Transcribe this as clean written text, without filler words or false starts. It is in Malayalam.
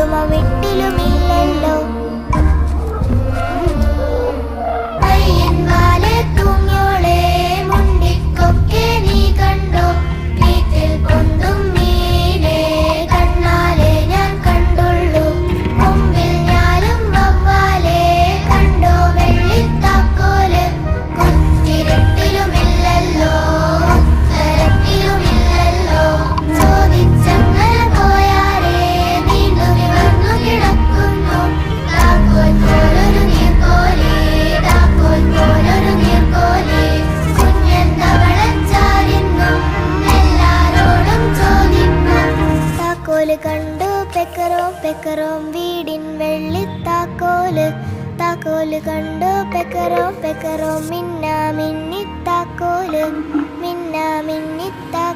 ഓർമ്മ വിട്ടിലുമില്ലല്ലോ. കണ്ടു പെക്കറോം പെക്കറോം വീടിൻ വെള്ളിത്താക്കോല്. താക്കോല് കണ്ടു പെക്കറോം പെക്കറോം മിന്നാ മിന്നിത്താക്കോല്. മിന്നാ മിന്നിത്താക്കോല്.